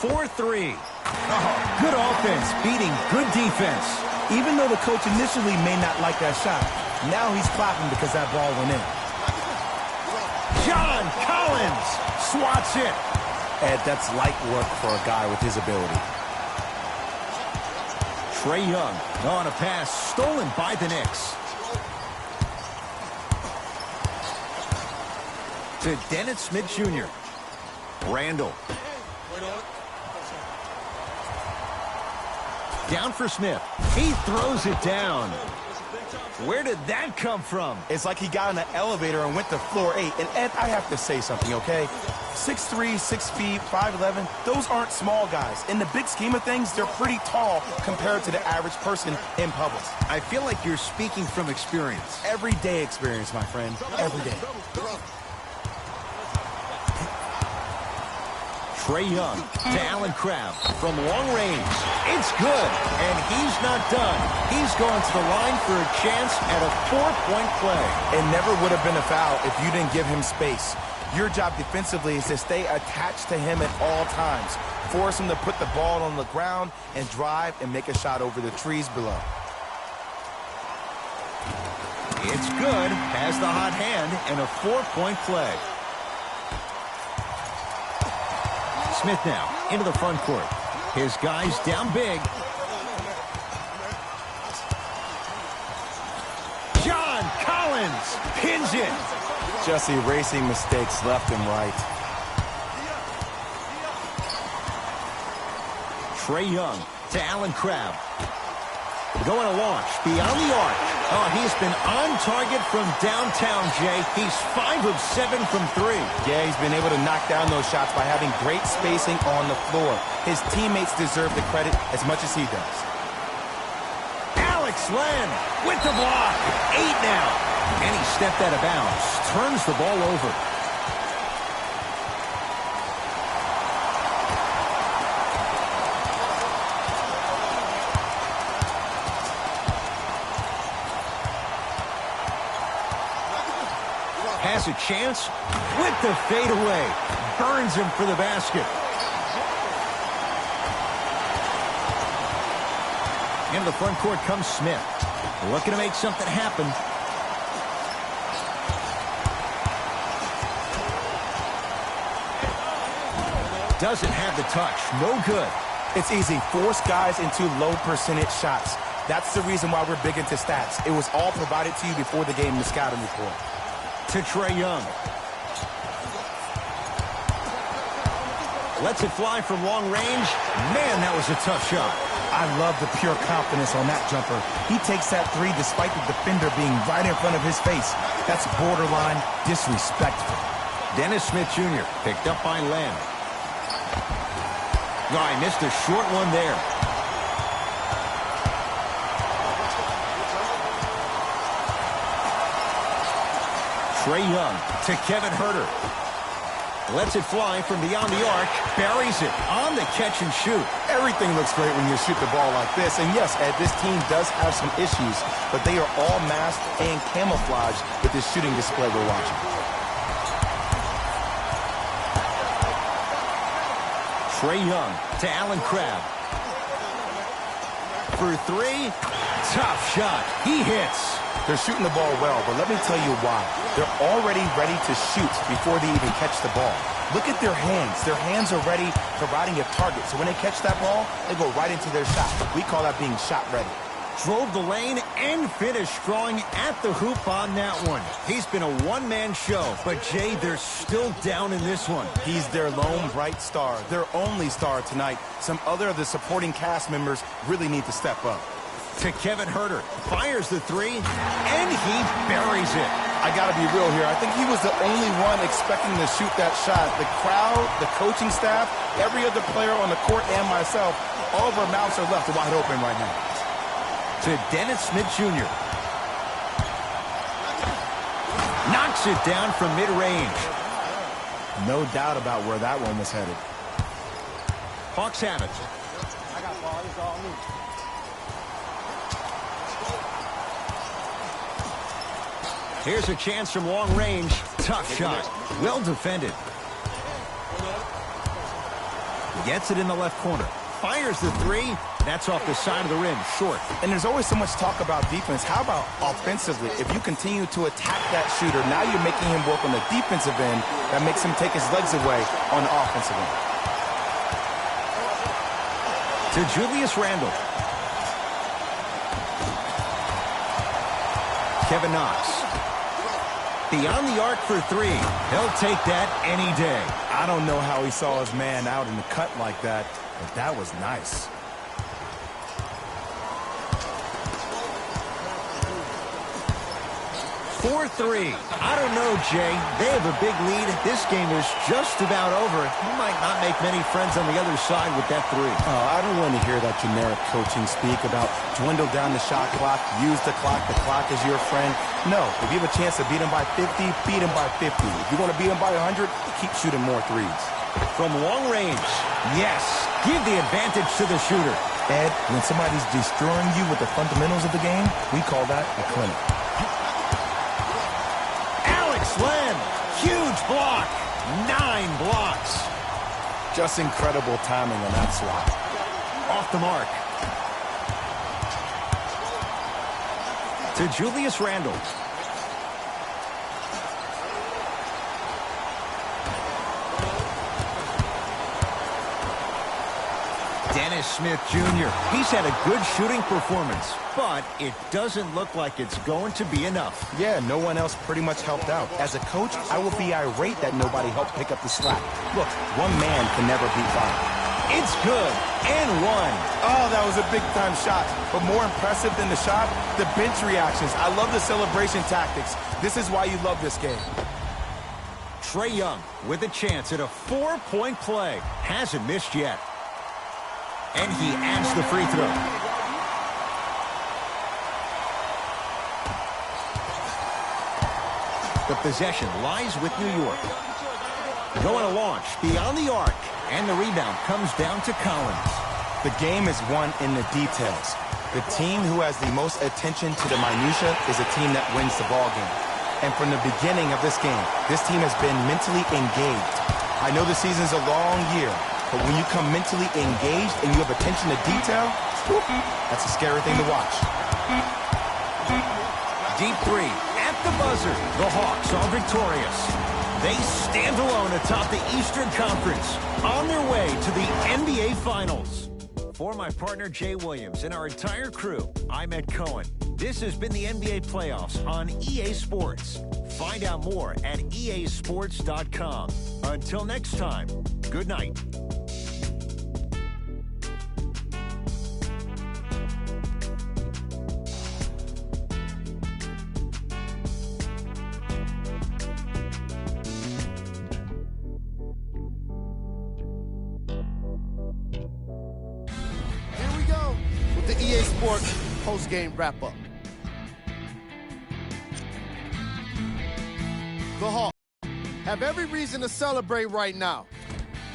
For 3. Oh, good offense beating good defense. Even though the coach initially may not like that shot, now he's clapping because that ball went in. John Collins swats it. Ed, that's light work for a guy with his ability. Trae Young on a pass stolen by the Knicks. To Dennis Smith Jr. Randall. Down for Smith. He throws it down. Where did that come from? It's like he got in an elevator and went to floor 8. And Ed, I have to say something, okay? 6'3", 6 feet, 5'11", those aren't small guys. In the big scheme of things, they're pretty tall compared to the average person in public. I feel like you're speaking from experience. Everyday experience, my friend. Every day. Trae Young to Allen Crabbe from long range. It's good, and he's not done. He's going to the line for a chance at a 4-point play. It never would have been a foul if you didn't give him space. Your job defensively is to stay attached to him at all times. Force him to put the ball on the ground and drive and make a shot over the trees below. It's good, has the hot hand, and a 4-point play. Smith now into the front court. His guys down big. John Collins pins it. Just erasing mistakes left and right. Trae Young to Allen Crabbe. Going to launch beyond the arc. Oh, he's been on target from downtown, Jay. He's 5 of 7 from 3. Yeah, he's been able to knock down those shots by having great spacing on the floor. His teammates deserve the credit as much as he does. Alex Len with the block. 8 now. And he stepped out of bounds. Turns the ball over. Has a chance with the fadeaway. Burns him for the basket. In the front court comes Smith. Looking to make something happen. Doesn't have the touch. No good. It's easy. Force guys into low percentage shots. That's the reason why we're big into stats. It was all provided to you before the game in the scouting report. To Trae Young. Lets it fly from long range. Man, that was a tough shot. I love the pure confidence on that jumper. He takes that 3 despite the defender being right in front of his face. That's borderline disrespectful. Dennis Smith Jr. picked up by Lamb. Oh, he missed a short one there. Trae Young to Kevin Huerter. Lets it fly from beyond the arc. Buries it on the catch and shoot. Everything looks great when you shoot the ball like this. And yes, Ed, this team does have some issues, but they are all masked and camouflaged with this shooting display we're watching. Trae Young to Allen Crabbe. For 3. Tough shot. He hits. They're shooting the ball well, but let me tell you why. They're already ready to shoot before they even catch the ball. Look at their hands. Their hands are ready, providing a target. So when they catch that ball, they go right into their shot. We call that being shot ready. Drove the lane and finished strong at the hoop on that one. He's been a one-man show, but Jay, they're still down in this one. He's their lone bright star, their only star tonight. Some other of the supporting cast members really need to step up. To Kevin Huerter, fires the 3, and he buries it. I gotta be real here. I think he was the only one expecting to shoot that shot. The crowd, the coaching staff, every other player on the court, and myself, all of our mouths are left wide open right now. To Dennis Smith Jr. Knocks it down from mid-range. No doubt about where that one was headed. Hawks have it. I got ball. It's all me. Here's a chance from long range. Tough shot. Well defended. Gets it in the left corner. Fires the 3. That's off the side of the rim. Short. And there's always so much talk about defense. How about offensively? If you continue to attack that shooter, now you're making him work on the defensive end. That makes him take his legs away on the offensive end. To Julius Randle. Kevin Knox. Beyond the arc for three. He'll take that any day. I don't know how he saw his man out in the cut like that, but that was nice. 4-3. I don't know, Jay. They have a big lead. This game is just about over. He might not make many friends on the other side with that three. I don't want to hear that generic coaching speak about dwindle down the shot clock, use the clock is your friend. No, if you have a chance to beat him by 50, beat him by 50. If you want to beat him by 100, keep shooting more threes. From long range, yes. Give the advantage to the shooter. Ed, when somebody's destroying you with the fundamentals of the game, we call that a clinic. Len, huge block. 9 blocks. Just incredible timing on that swat. Off the mark. To Julius Randle. Dennis Smith Jr. He's had a good shooting performance, but it doesn't look like it's going to be enough. Yeah, no one else pretty much helped out. As a coach, I will be irate that nobody helped pick up the slack. Look, one man can never beat five. It's good, and one. Oh, that was a big-time shot. But more impressive than the shot, the bench reactions. I love the celebration tactics. This is why you love this game. Trae Young with a chance at a 4-point play. Hasn't missed yet. And he adds the free throw. The possession lies with New York. Going to launch beyond the arc. And the rebound comes down to Collins. The game is won in the details. The team who has the most attention to the minutia is a team that wins the ball game. And from the beginning of this game, this team has been mentally engaged. I know the season's a long year, but when you come mentally engaged and you have attention to detail, that's a scary thing to watch. Deep three at the buzzer. The Hawks are victorious. They stand alone atop the Eastern Conference on their way to the NBA Finals. For my partner Jay Williams and our entire crew, I'm Ed Cohen. This has been the NBA Playoffs on EA Sports. Find out more at easports.com. Until next time, good night. The EA Sports post-game wrap-up. The Hawks have every reason to celebrate right now,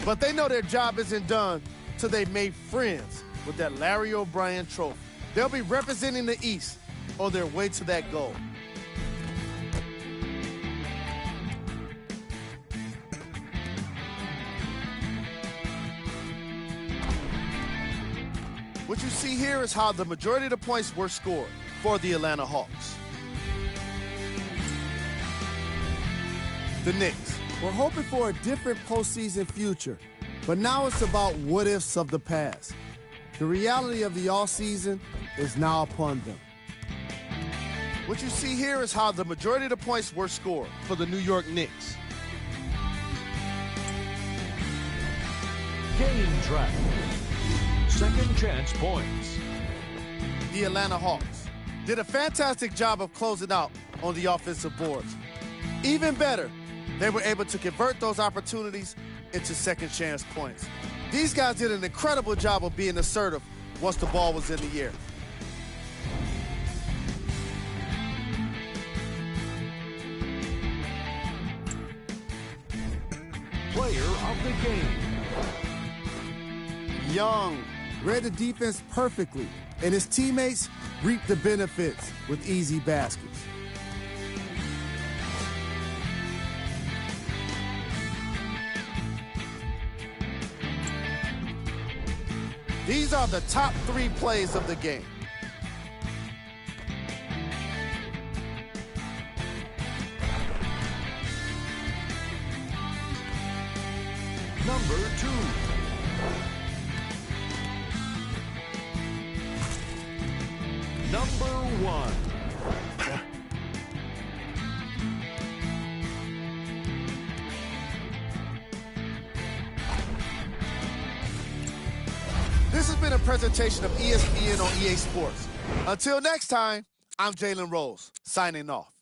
but they know their job isn't done till they've made friends with that Larry O'Brien trophy. They'll be representing the East on their way to that goal. What you see here is how the majority of the points were scored for the Atlanta Hawks. The Knicks were hoping for a different postseason future, but now it's about what-ifs of the past. The reality of the offseason is now upon them. What you see here is how the majority of the points were scored for the New York Knicks. Game track. Second chance points. The Atlanta Hawks did a fantastic job of closing out on the offensive boards. Even better, they were able to convert those opportunities into second chance points. These guys did an incredible job of being assertive once the ball was in the air. Player of the game. Young read the defense perfectly, and his teammates reaped the benefits with easy baskets. These are the top 3 plays of the game. Number 2. Number 1. This has been a presentation of ESPN on EA Sports. Until next time, I'm Jalen Rose, signing off.